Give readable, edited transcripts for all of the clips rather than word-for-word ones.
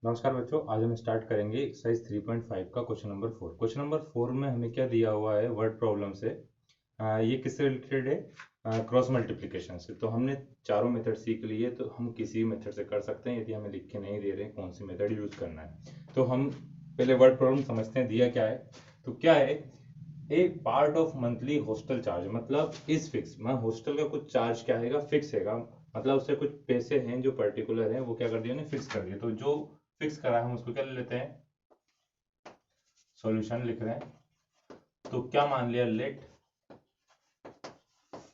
नमस्कार बच्चों, आज हम स्टार्ट करेंगे एक्सरसाइज 3.5 का क्वेश्चन नंबर 4। क्वेश्चन नंबर 4 में हमें क्या दिया हुआ है वर्ड प्रॉब्लम से। ये किससे रिलेटेड है? क्रॉस मल्टीप्लिकेशन से। तो हमने चारों मेथड सीख लिए, तो हम किसी मेथड से कर सकते हैं। यदि हमें लिख के नहीं दे रहे हैं कौन सी मेथड यूज करना है, तो हम पहले वर्ड प्रॉब्लम समझते हैं दिया क्या है। तो क्या है, a part of monthly hostel charge मतलब इज फिक्स। मैं हॉस्टल का कुछ चार्ज क्या है, फिक्स है। मतलब उससे कुछ पैसे हैं जो पर्टिकुलर हैं, वो क्या कर दिया, फिक्स कर दिया। तो जो फिक्स करा है हम उसको क्या ले लेते हैं, सॉल्यूशन लिख रहे हैं। तो क्या मान लिया, लेट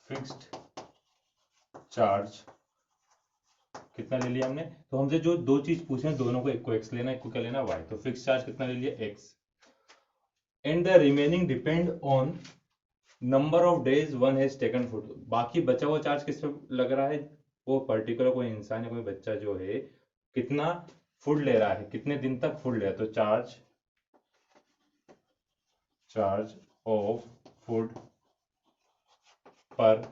फिक्स्ड चार्ज कितना ले लिया हमने। तो हमसे जो दो चीज पूछे हैं, दोनों को, एक को एक्स लेना, एक को क्या लेना, वाई। तो फिक्स चार्ज कितना ले लिया, x. And the remaining depend on number of days one has taken food. बाकी बचा हुआ चार्ज किस पे लग रहा है, वो पर्टिकुलर कोई इंसान या कोई बच्चा जो है कितना फूड ले रहा है, कितने दिन तक फूड ले रहा है। तो charge of food per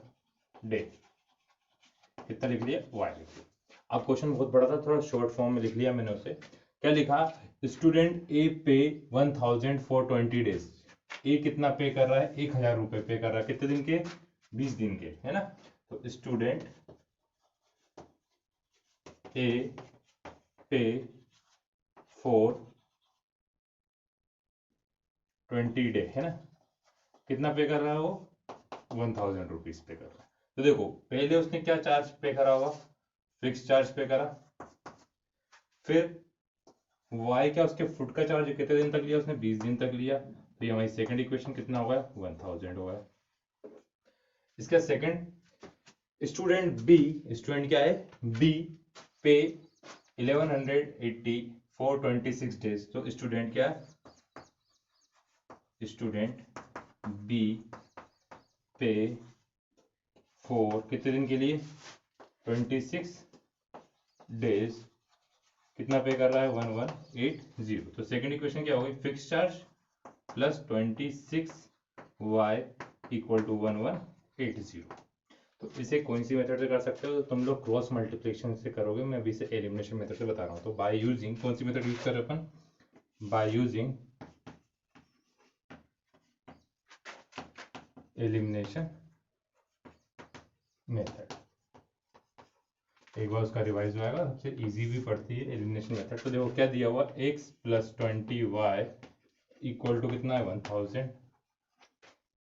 day कितना लिख लिया, वाई लिख लिया। अब क्वेश्चन बहुत बड़ा था, थोड़ा शॉर्ट फॉर्म में लिख लिया मैंने उसे। क्या लिखा, स्टूडेंट ए पे 1000 फॉर 20 डेज। ए कितना पे कर रहा है, 1000 रुपए पे कर रहा है, कितने दिन के, 20 दिन के, है ना। तो स्टूडेंट ए पे फॉर 20 डे, है ना। कितना पे कर रहा है वो, 1000 रुपीज पे कर रहा है। तो देखो पहले उसने क्या चार्ज पे करा होगा, फिक्स चार्ज पे करा। फिर वाई क्या, उसके फुट का चार्ज कितने दिन तक लिया उसने, 20 दिन तक लिया। तो ये हमारी सेकंड इक्वेशन कितना होगा, 1000 होगा। इसका सेकंड, स्टूडेंट बी, स्टूडेंट क्या है, बी पे 1180 फॉर 26 डेज। तो स्टूडेंट क्या है, स्टूडेंट बी पे फॉर कितने दिन के लिए, 26 डेज, कितना पे कर रहा है, 1180। तो सेकंड इक्वेशन क्या होगी, fix charge plus 26y equal to 1180। तो इसे कौन सी मेथड से कर सकते हो, तो तुम लोग क्रॉस मल्टीप्लिकेशन से करोगे। मैं अभी से एलिमिनेशन मेथड से बता रहा हूँ। तो बाय यूजिंग, कौन सी मेथड यूज कर रहे हैं अपन, बाय यूजिंग एलिमिनेशन मेथड। एक बार उसका रिवाइज हो जाएगा, सबसे इजी भी पड़ती है एलिमिनेशन मेथड। तो देखो क्या दिया हुआ, x plus 20y equal to कितना है, 1000।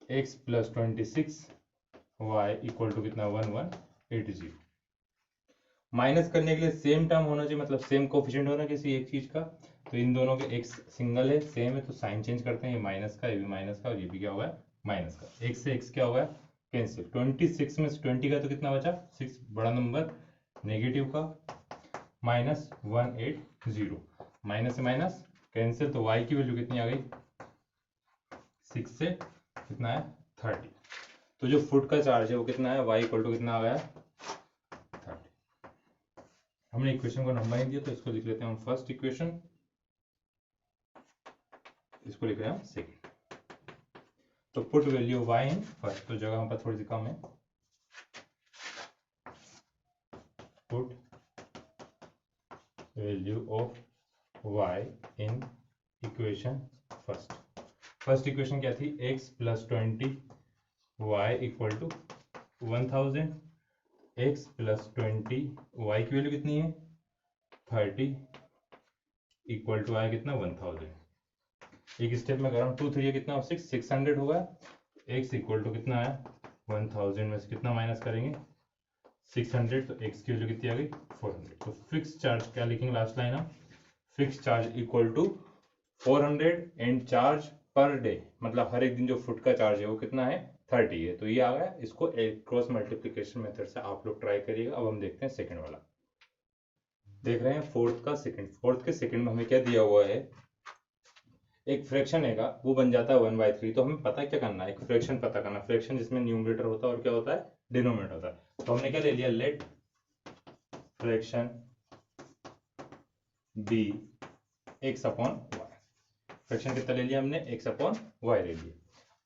x plus 26y equal to कितना, 1180। माइनस करने के लिए सेम टर्म होना चाहिए, मतलब सेम कोफिशिएंट होना किसी एक चीज का। तो इन दोनों के x सिंगल है, सेम है, तो साइन चेंज करते हैं। ये माइनस का, ये भी माइनस का, और ये भी क्या होगा, माइनस का। x से x क्या होगा, कैंसिल। 26 में से 20 का तो कितना बचा, 6, बड़ा नंबर, नेगेटिव का, माइनस 180। माइनस से माइनस कैंसिल, तो y की वैल्यू कितनी आ गई, 6 से कितना है, 30। तो जो फुट का चार्ज है वो कितना है, y इक्वल टू कितना आ गया, 30। हमने इक्वेशन को नंबर नहीं दिया, तो इसको लिख लेते हैं हम फर्स्ट इक्वेशन, इसको लिख रहे हैं हम सेकेंड। तो put value y in first, तो जगह हम पर थोड़ी सी कम है। Put value of y in equation first. First equation क्या थी, x plus 20y equal to 1000। x plus 20, y की वैल्यू कितनी है, 30, इक्वल टू आया कितना, 1000। एक स्टेप में कर रहा हूँ, 2 3 कितना, 600 होगा। x इक्वल टू कितना आया, 1000 में से कितना माइनस करेंगे, 600। तो x की वैल्यू कितनी आ गई, 400। तो फिक्स चार्ज क्या लिखेंगे, लास्ट लाइन हम, fix charge equal to 400 and charge per day, मतलब हर एक दिन जो फुट का चार्ज है वो कितना है, 30 है। तो ये आ गया। इसको क्रॉस मल्टीप्लिकेशन मेथड से आप लोग ट्राई करिएगा। अब हम देखते हैं सेकंड वाला। देख रहे हैं फोर्थ का सेकंड। फोर्थ के सेकंड में हमें क्या दिया हुआ है, एक फ्रैक्शन है, वो बन जाता है 1/3। तो हमें पता क्या करना है, एक फ्रैक्शन पता करना। फ्रैक्शन जिसमें न्यूमरेटर होता है और क्या होता है, डिनोमिनेटर होता है। तो हमने क्या ले लिया, let fraction be x upon y. Fraction कितना ले लिया हमने, एक्स अपॉन वाई ले लिया।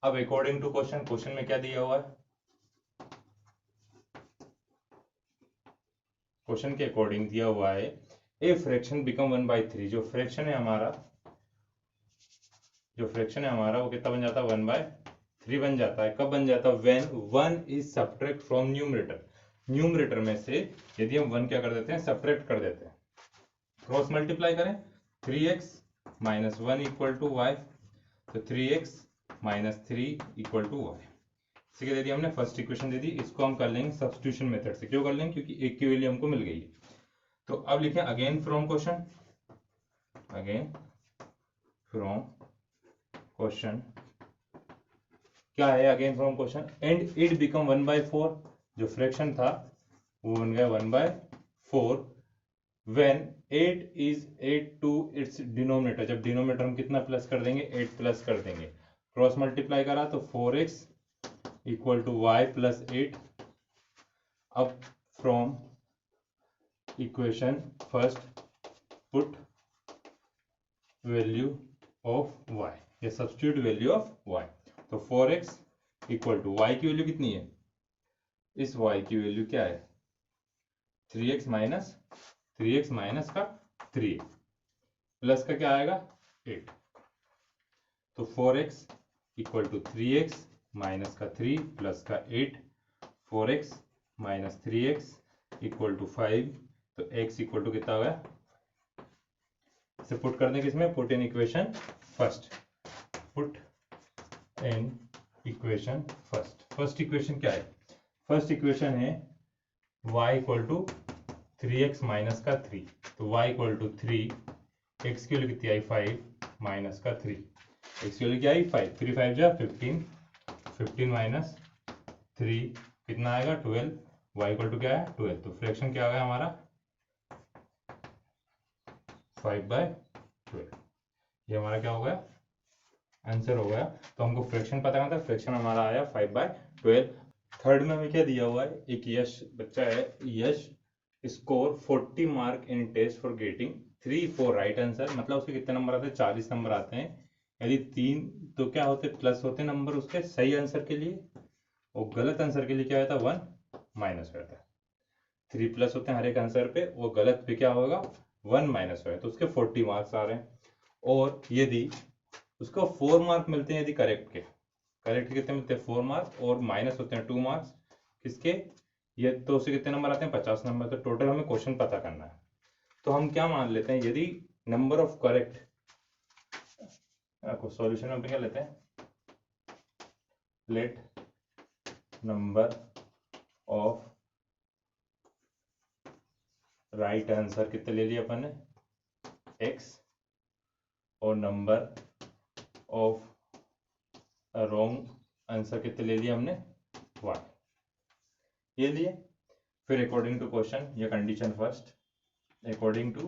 अब अकॉर्डिंग टू क्वेश्चन, क्वेश्चन में क्या दिया हुआ है, क्वेश्चन के अकॉर्डिंग दिया हुआ है ए फ्रैक्शन बिकम 1/3, जो फ्रैक्शन है हमारा वो कितना बन जाता है 1/3 बन जाता है। कब बन जाता है? When 1 is subtract from numerator में से यदि हम 1 क्या कर देते हैं, सब्ट्रैक्ट कर देते हैं, क्रॉस मल्टीप्लाई करें 3x minus 1 equal to Y, तो 3x minus 3 equal to Y. ठीक है, दे दी हमने फर्स्ट इक्वेशन दे दी। इसको हम कर लेंगे सब्स्टिट्यूशन मेथड से। क्यों कर लेंगे? क्योंकि एक की वैल्यू हमको मिल गई है। तो अब लिखें अगेन फ्रॉम क्वेश्चन क्या है again from question, and it become 1/4, जो फ्रैक्शन था वो बन गया 1/4 when 8 is 8 to its denominator, जब डिनोमिनेटर हम कितना प्लस कर देंगे, 8 प्लस कर देंगे, क्रॉस मल्टीप्लाई करा तो 4x equal to Y plus 8। अब from equation first put value of y, या सब्स्टिट्यूट वैल्यू ऑफ y, तो 4x इक्वल टू y की वैल्यू कितनी है, इस y की वैल्यू क्या है 3x माइनस का 3 प्लस का क्या आएगा 8, तो 4x equal to 3x minus का 3 प्लस का 8, 4x minus 3x equal to 5, तो x इक्वल टू कितना हो गया, इसे पुट करने किसमें, put in equation first, put in equation first equation क्या है, फर्स्ट इक्वेशन है y equal to 3x minus का 3, तो y इक्वल टू 3, x की वैल्यू कितनी आई 5 माइनस का 3, x की वैल्यू क्या आई 5, 3 5 जा 15, 15 माइनस 3 कितना आएगा 12, y इक्वल टू क्या है 12, तो फ्रैक्शन क्या आ गया हमारा 5/12, ये हमारा क्या हो गया आंसर हो गया। तो हमको फ्रैक्शन पता करना था, फ्रैक्शन हमारा आया 5/12। थर्ड में हमें क्या दिया हुआ है, एक यश बच्चा है, Yash score 40 mark in test for getting 3 4 right answer, मतलब उसके कितने नंबर आते हैं 40 नंबर आते हैं, यदि 3 तो क्या होते प्लस होते नंबर उसके सही आंसर के लिए, और गलत आंसर के लिए क्या होता है 1 माइनस हो जाता है। 3 प्लस होते हैं हर एक आंसर पे, वो गलत पे क्या होगा 1 माइनस हो, तो उसके 40 मार्क्स आ रहे हैं। और यदि उसको 4 मार्क मिलते हैं, यदि करेक्ट के कितने मिलते हैं 4 मार्क्स, और माइनस होते हैं 2 मार्क्स किसके, ये तो उसे कितने नंबर आते हैं 50 नंबर। तो टोटल हमें क्वेश्चन पता करना है, तो हम क्या मान लेते हैं, यदि नंबर ऑफ करेक्ट को सॉल्यूशन में क्या लेते हैं, let number of right answer कितने ले लिया अपन ने x, और नंबर ऑफ रॉन्ग आंसर कितने ले लिया हमने y, ये लिए। फिर अकॉर्डिंग टू क्वेश्चन या condition first, according to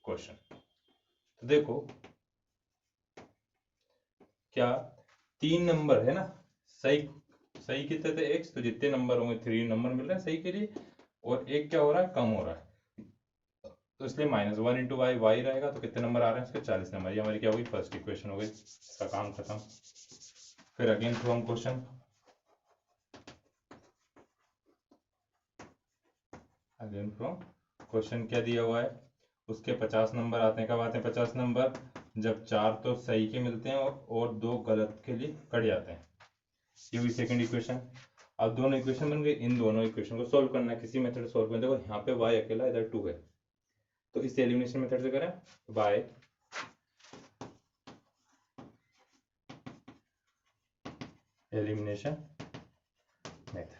question, तो देखो क्या 3 नंबर है ना सही कितने थे x, तो जितने नंबर होंगे 3 नंबर मिल रहे हैं सही के लिए, और एक क्या हो रहा है कम हो रहा है, तो इसलिए -1 इंटू वाई रहेगा, तो कितने नंबर आ रहे हैं उसके 40 नंबर। ये हमारी क्या होगी फर्स्ट इक्वेशन हो गई, इसका काम खत्म। फिर अगेन फ्रॉम क्वेश्चन, क्या दिया हुआ है, उसके 50 नंबर आते हैं, कब आते हैं 50 नंबर, जब 4 तो सही के मिलते हैं और 2 गलत के लिए कट जाते हैं। ये हुई सेकंड इक्वेशन। अब दोनों इक्वेशन बन गई, इन दोनों इक्वेशन को सॉल्व करना है, किसी मेथड से सॉल्व करना। देखो यहाँ पे y अकेला, इधर 2 है, तो इस एलिमिनेशन मेथड से करें, y एलिमिनेशन मेथड।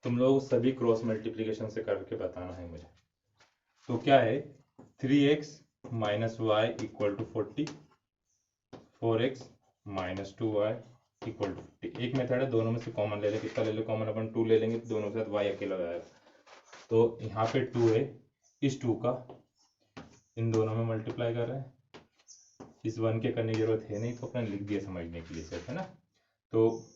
तुम लोग सभी क्रॉस मल्टीप्लिकेशन से करके बताना है मुझे। तो क्या है 3x minus y equal to 40, 4x minus 2y equal to 50। एक मेथड है, दोनों में से कॉमन ले ले, कितना ले ले कॉमन, अपन 2 ले लेंगे, दोनों के साथ y अकेला हो जाएगा। तो यहाँ पे 2 है, इस 2 का इन दोनों में मल्टीप्लाई कर रहे हैं, इस 1 के करने की जरूरत है नहीं, तो अपने लिख दिया समझने के लिए सिर्फ, है ना। तो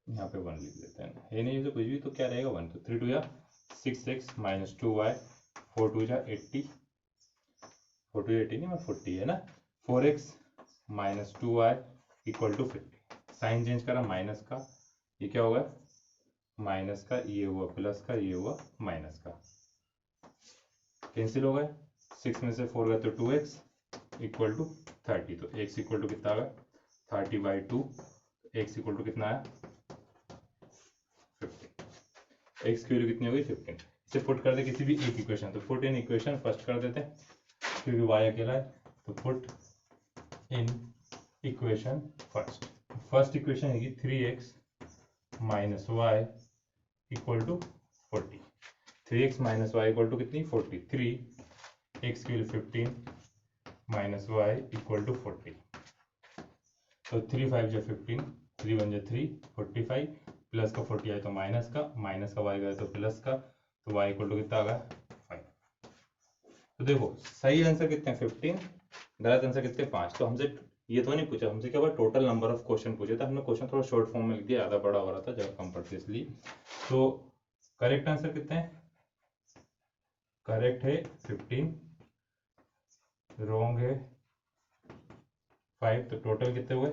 यहाँ पे 1 लिख देते हैं, है नहीं तो कुछ भी, तो क्या रहेगा 1, तो 3 2 या 6x माइनस 2y, 4 2 या 80, 4 2 80 नहीं मैं 40 है ना, 4x minus 2y equal to 50। Sign change करा माइनस का, ये क्या होगा माइनस का, ये हुआ प्लस का, ये हुआ माइनस का, कैंसिल हो गए, 6 में से 4 गए तो 2x इक्वल टू 30। तो x इक्वल टू कितना आ गया 30/2, x इक्वल टू कितना आया 15। x की वैल्यू कितनी होगी 15। इसे पुट कर दे किसी भी एक इक्वेशन, तो पुट इन इक्वेशन फर्स्ट कर देते हैं क्योंकि y अकेला है, तो put in equation first equation है 3x minus y equal to 40। 3x minus y equal to कितनी 40, 3x की value 15 minus y equal to 40। तो 3 5 जा 15, 3 1 जा 3, 45 प्लस का 40 आए तो माइनस का वाई गए तो प्लस का, तो वाई इक्वल टू कितना आ गया 5। तो देखो सही आंसर कितने 15, गलत आंसर कितने 5। तो हमसे ये तो नहीं पूछा, हमसे क्या हुआ टोटल नंबर ऑफ क्वेश्चन पूछे था, हमने क्वेश्चन थोड़ा शॉर्ट फॉर्म में लिख दिया, ज़्यादा बड़ा हो रहा था जगह कम पड़ती इसलिए। तो करेक्ट आंसर कितने हैं, करेक्ट है 15, रॉन्ग है 5, तो टोटल कितने हुए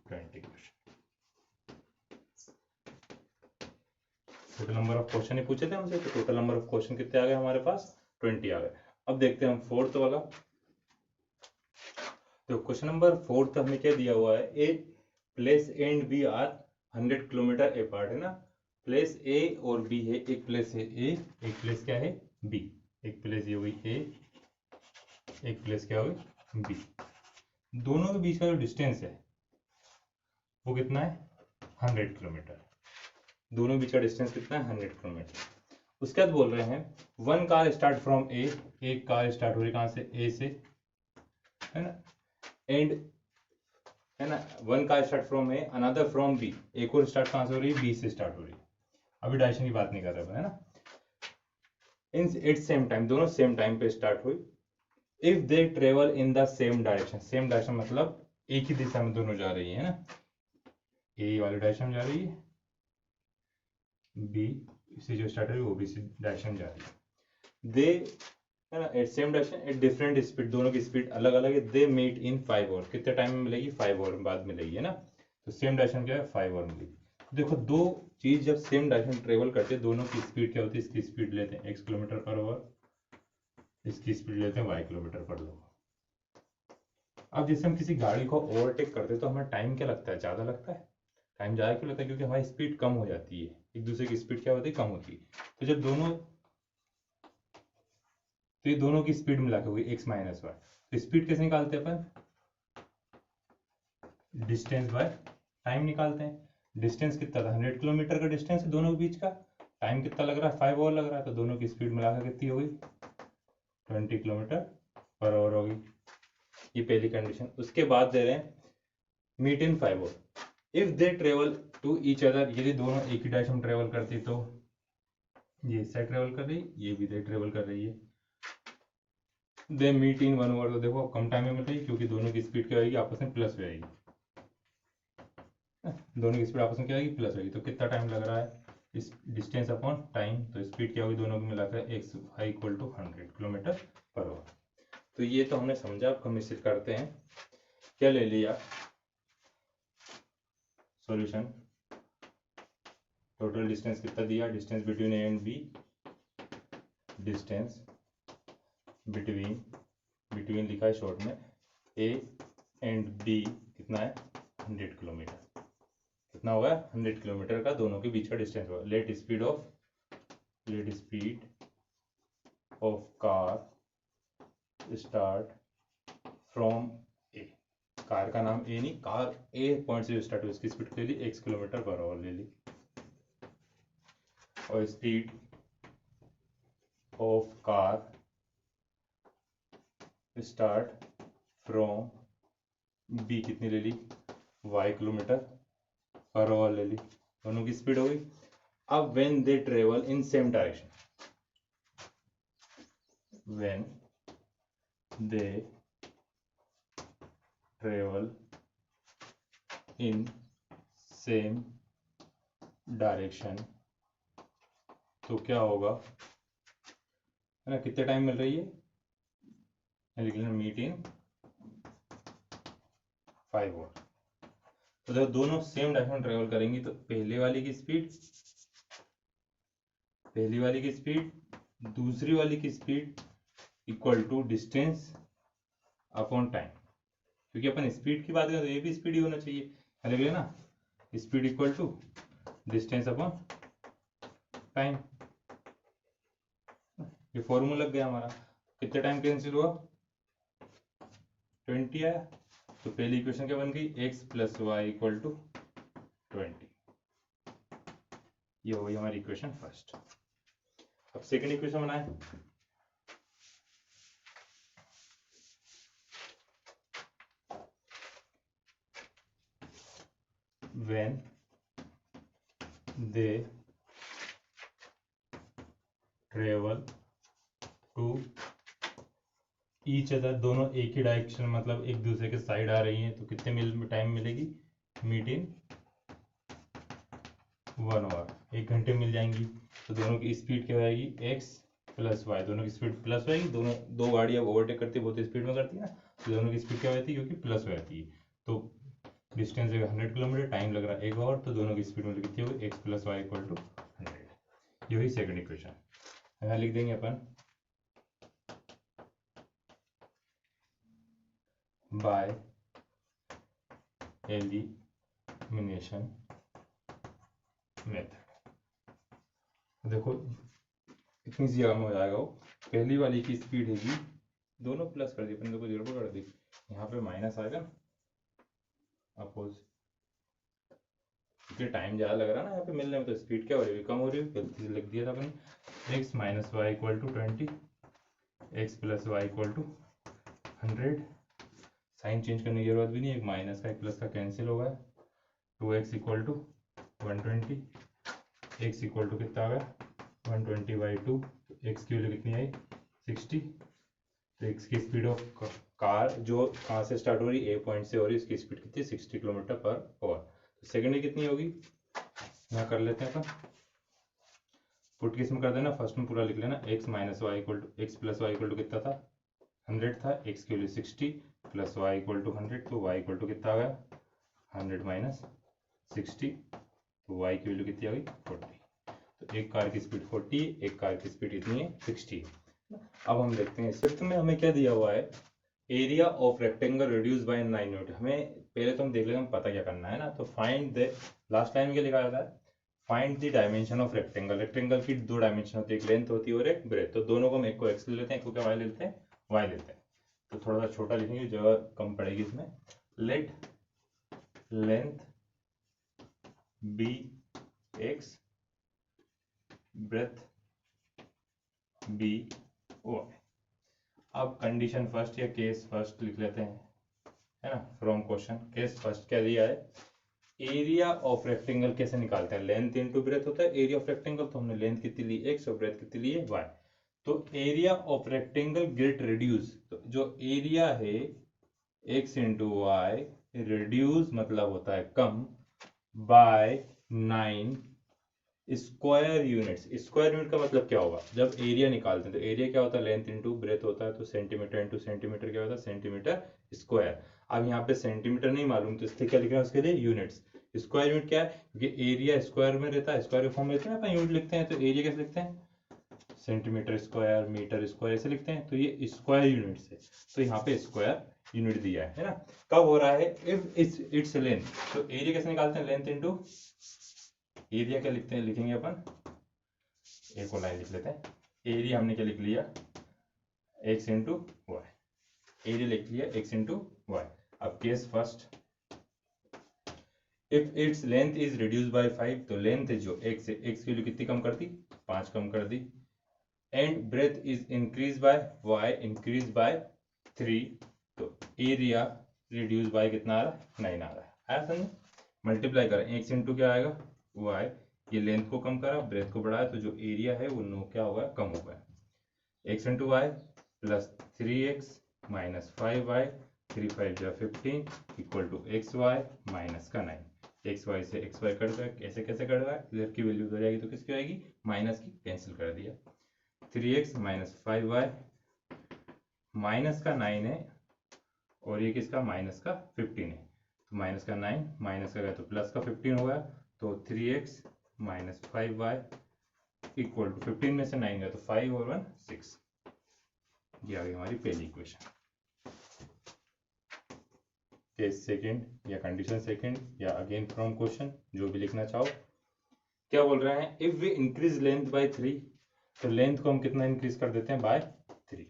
20 question. Total number of question ही पूछे थे हमसे, तो टोटल नंबर ऑफ क्वेश्चन कितने आ गए हमारे पास 20 आ गए। अब देखते हैं हम फोर्थ वाला। तो क्वेश्चन नंबर 4 हमें क्या दिया हुआ है, a place A and B are 100 kilometre apart है ना। प्लेस ए और बी है, एक प्लेस है ए, एक प्लेस क्या है बी, एक प्लेस ये हुई ए, एक प्लेस क्या हुई बी। दोनों के बीच का जो डिस्टेंस है वो कितना है 100 किलोमीटर। दोनों के बीच का डिस्टेंस कितना है 100 किलोमीटर। उसके बाद बोल रहे हैं वन कार स्टार्ट फ्रॉम ए, एक कार स्टार्ट हो रही कहाँ से ए से, है ना, एंड है ना, one car start from A another from B, एक और स्टार्ट कहाँ से हो रही है बी से स्टार्ट हो रही है। अभी डायरेक्शन की बात नहीं कर रहे है ना। इन एट सेम टाइम, दोनों सेम टाइम पे स्टार्ट हुई। If they travel in the same direction, same direction मतलब एक ही दिशा में दोनों जा रही है ना, ए वाली डायरेक्शन में जा रही है, बी से जो स्टार्ट हो रही है वो बी से डायरेक्शन जा रही है। दे है ना at same direction at different speed, दोनों की स्पीड अलग अलग है। दे मीट इन 5 आवर, कितने टाइम में मिलेगी 5 आवर बाद मिलेगी है ना। तो सेम डायरेक्शन क्या है 5 आवर मिलेगी। देखो दो चीज जब सेम डायरेक्शन ट्रेवल करते हैं, दोनों की स्पीड क्या होती है, इसकी स्पीड लेते हैं x किलोमीटर पर आवर, इसकी स्पीड लेते हैं y किलोमीटर पर आवर। अब जैसे हम किसी गाड़ी को ओवरटेक करते हैं तो हमें टाइम क्या लगता है, ज़्यादा लगता है। टाइम ज़्यादा क्यों लगता है, क्योंकि हमारी स्पीड कम हो जाती है, एक दूसरे की स्पीड क्या होती है कम होती है। तो जब दोनों, तो ये दोनों की स्पीड मिला के हुई x माइनस वाई, तो स्पीड कैसे निकालते हैं अपन, डिस्टेंस बाय टाइम निकालते हैं। डिस्टेंस कितना था 100 किलोमीटर का डिस्टेंस है दोनों के बीच का, टाइम कितना लग रहा है 5 आवर लग रहा है, तो दोनों की स्पीड मिलाकर कितनी होगी 20 किलोमीटर पर आवर होगी। ये पहली कंडीशन। उसके बाद दे रहे हैं meet in 5 hour, if they travel to each other, यदि दोनों एक ही डायरेक्शन में ट्रेवल करती तो ये इससे ट्रेवल कर रही, ये भी दे ट्रेवल कर रही है। दे मीट इन 1 आवर, तो देखो कम टाइम में मिल रही है क्योंकि दोनों की स्पीड क्या होगी आपस में प्लस हो जाएगी, दोनों की स्पीड आपस में क्या होगी प्लस होगी। तो कितना टाइम लग रहा है, इस डिस्टेंस अपॉन टाइम, तो स्पीड क्या होगी दोनों को मिलाकर x equal to 100 kilometre per hour. तो ये तो हमने समझा। अब हम इसे करते हैं, क्या ले लिया सॉल्यूशन। टोटल डिस्टेंस कितना दिया, distance between A and B, distance between लिखा है शॉर्ट में, ए एंड बी कितना है 100 किलोमीटर। कितना होगा 100 किलोमीटर का दोनों के बीच का डिस्टेंस होगा। Let speed of car start from A, car का नाम ए नहीं, कार ए पॉइंट से स्टार्ट हुई, इसकी स्पीड ले ली x किलोमीटर पर आवर ले ली, और speed of car start from B कितनी ले ली y किलोमीटर पर आवर ले ली, दोनों की स्पीड हो गई। अब when they travel in same direction, when they travel in same direction, तो क्या होगा है ना, कितने टाइम मिल रही है, लिख लेना मीट इन 5 आवर। तो जब दोनों सेम डायरेक्शन में ट्रेवल करेंगी तो पहले वाली की स्पीड दूसरी वाली की speed equal to distance upon time, क्योंकि अपन स्पीड की बात करें तो ये भी स्पीड ही होना चाहिए, लिख लिया ना, speed equal to distance upon time. ये फॉर्मूला लग गया हमारा। कितना टाइम कैंसिल हुआ, 20 आया, तो पहली इक्वेशन क्या बन गई, x plus y equal to 20। ये हो गई हमारी इक्वेशन फर्स्ट। अब सेकंड इक्वेशन बनाए, when they travel to each other, दोनों एक ही डायरेक्शन मतलब एक दूसरे के साइड आ रही हैं, तो कितने टाइम मिलेगी, मीट इन 1 आवर, 1 घंटे मिल जाएंगी। तो दोनों की स्पीड क्या आएगी, x प्लस वाई, दोनों की स्पीड प्लस होगी, दोनों दो गाड़ियाँ ओवरटेक करती है बहुत स्पीड में करती है ना, तो दोनों की स्पीड क्या होती है, क्योंकि प्लस हो जाती है। तो डिस्टेंस है 100 किलोमीटर, टाइम लग रहा है 1 आवर, तो दोनों की स्पीड मतलब कितनी होगी, x plus y equal to 100। ये हुई सेकंड इक्वेशन। यहाँ लिख देंगे अपन बाय एलिमिनेशन मेथड। देखो इतनी सी जगह में हो जाएगा वो, पहली वाली की स्पीड है दोनों प्लस कर दी अपन, देखो जीरो कर दी, यहाँ पे माइनस आएगा ना अपोज, क्योंकि टाइम ज़्यादा लग रहा है ना यहाँ पे मिलने में, तो स्पीड क्या हो रही है, कम हो रही है, गलती से लिख दिया था अपन, x minus y equal to 20, x plus y equal to 100। Sign change करने की जरूरत भी नहीं है, एक माइनस का एक प्लस का कैंसिल होगा, 2x equal to 120, x equal to कितना आ गया 120/2, x की वैल्यू कितनी आई 60। तो x की स्पीड ऑफ कार जो कहाँ से स्टार्ट हो रही है, ए पॉइंट से हो रही है, उसकी स्पीड कितनी 60 किलोमीटर पर आवर। तो सेकेंड में कितनी होगी, यहाँ कर लेते हैं अपन, पुट केस में कर देना, फर्स्ट में पूरा लिख लेना, x minus y equal to x plus y equal to कितना था 100 था, x की value 60 plus y equal to 100, तो y इक्वल टू कितना आ गया 100 माइनस 60, तो y की वैल्यू कितनी आ गई 40। तो एक कार की स्पीड 40, एक कार की स्पीड इतनी है 60। अब हम देखते हैं फिफ्थ में हमें क्या दिया हुआ है, area of rectangle reduce by 9 unit. हमें पहले तो हम देख लेते हैं पता क्या करना है ना, तो फाइंड द, लास्ट लाइन में क्या लिखा जाता है, find the dimension of rectangle. Rectangle की दो डायमेंशन होती है, एक लेंथ होती है और एक ब्रेथ, तो दोनों को हम एक को एक्स ले लेते हैं, एक को क्या वाई लेते हैं, वाई लेते हैं। तो थोड़ा सा छोटा लिखेंगे, जगह कम पड़ेगी इसमें। Let length be x, breadth be y. अब कंडीशन फर्स्ट या केस फर्स्ट लिख लेते हैं, है ना, फ्रॉम क्वेश्चन। केस फर्स्ट क्या दिया है, एरिया ऑफ रेक्टेंगल कैसे निकालते हैं, लेंथ इनटू ब्रेथ होता है एरिया ऑफ रेक्टेंगल, तो हमने लेंथ कितनी ली एक्स और ब्रेथ कितनी ली है वाई। तो area of rectangle get reduce, तो जो एरिया है एक्स इंटू वाई, रिड्यूस मतलब होता है कम, by 9 square units. Square unit का मतलब क्या होगा, जब एरिया निकालते हैं तो एरिया क्या होता है, लेंथ इनटू ब्रेथ होता है, तो सेंटीमीटर इनटू सेंटीमीटर क्या होता है, सेंटीमीटर स्क्वायर। अब यहाँ पे सेंटीमीटर नहीं मालूम, तो इसलिए क्या लिखना है उसके लिए यूनिट्स। स्क्वायर यूनिट क्या है, क्योंकि एरिया स्क्वायर में रहता है, स्क्वायर फॉर्म लेते हैं अपन यूनिट लिखते हैं, तो एरिया कैसे लिखते हैं, सेंटीमीटर स्क्वायर मीटर स्क्वायर ऐसे लिखते हैं, तो ये स्क्वायर यूनिट से, तो यहाँ पे स्क्वायर यूनिट दिया है ना। कब हो रहा है, इफ इट्स लेंथ, तो एरिया कैसे निकालते हैं, लेंथ इनटू एरिया क्या लिखते हैं, लिखेंगे अपन, एक और लाइन लिख लेते हैं, एरिया हमने क्या लिख लिया x इंटू वाई, एरिया लिख लिया x इंटू वाई। अब case first, if its length is reduce by 5, तो लेंथ जो x है, x की वैल्यू कितनी कम कर दी 5 कम कर दी, and breadth is increase by y increase by 3, तो एरिया रिड्यूस बाय कितना आ रहा है 9 आ रहा है, आया समझ। मल्टीप्लाई करें x इंटू क्या आएगा y, ये लेंथ को कम करा ब्रेथ को बढ़ाया, तो जो एरिया है वो नो क्या होगा कम होगा, x into y plus 3x minus 5y, 3 5 जा 15 equal to x y minus का 9। एक्स वाई से एक्स वाई कट गया, कैसे कैसे कट गया, इधर की वैल्यू उधर जाएगी तो किसकी आएगी माइनस की, कैंसिल कर दिया, 3x माइनस 5y माइनस का 9 है, और ये किसका माइनस का 15 है, तो माइनस का 9 माइनस का गया तो प्लस का 15 होगा, तो 3x minus 5y equal to 15 में से 9 गया तो 5 और 1 6। ये आ गई हमारी पहली इक्वेशन। केस सेकंड या कंडीशन सेकंड या अगेन फ्रॉम क्वेश्चन, जो भी लिखना चाहो। क्या बोल रहे हैं, if we increase length by 3, तो लेंथ को हम कितना इंक्रीज कर देते हैं, by 3,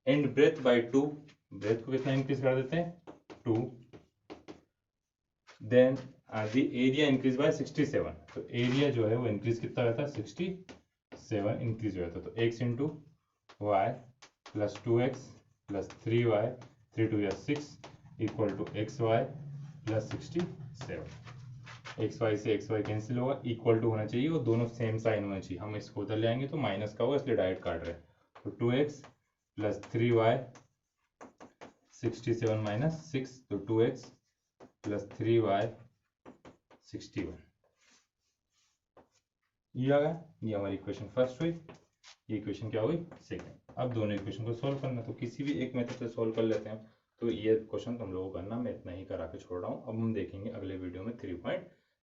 and breadth by 2, breadth को कितना इंक्रीज कर देते हैं, 2, then the area increase by 67, तो एरिया जो है वो इंक्रीज कितना रहता है, 67 इंक्रीज हो जाता है। तो x into y plus 2x plus 3y, 3 2 6 equal to x y plus 67। X y से एक्स वाई कैंसिल होगा, इक्वल टू होना चाहिए और दोनों सेम साइन होना चाहिए। हम इसको उधर ले आएंगे तो माइनस का होगा, इसलिए डायरेक्ट काट रहे हैं। तो 2x प्लस 3y 67 माइनस 6, तो 2x प्लस 3y 61। ये आ गया, ये हमारी इक्वेशन फर्स्ट हुई। ये इक्वेशन क्या हुई, सेकंड। अब दोनों इक्वेशन को सॉल्व करना, तो किसी भी एक मेथड से सॉल्व कर लेते हैं। तो ये क्वेश्चन तुम लोगों को करना, मैं इतना ही करा के छोड़ रहा हूँ। अब हम देखेंगे अगले वीडियो में 3.6।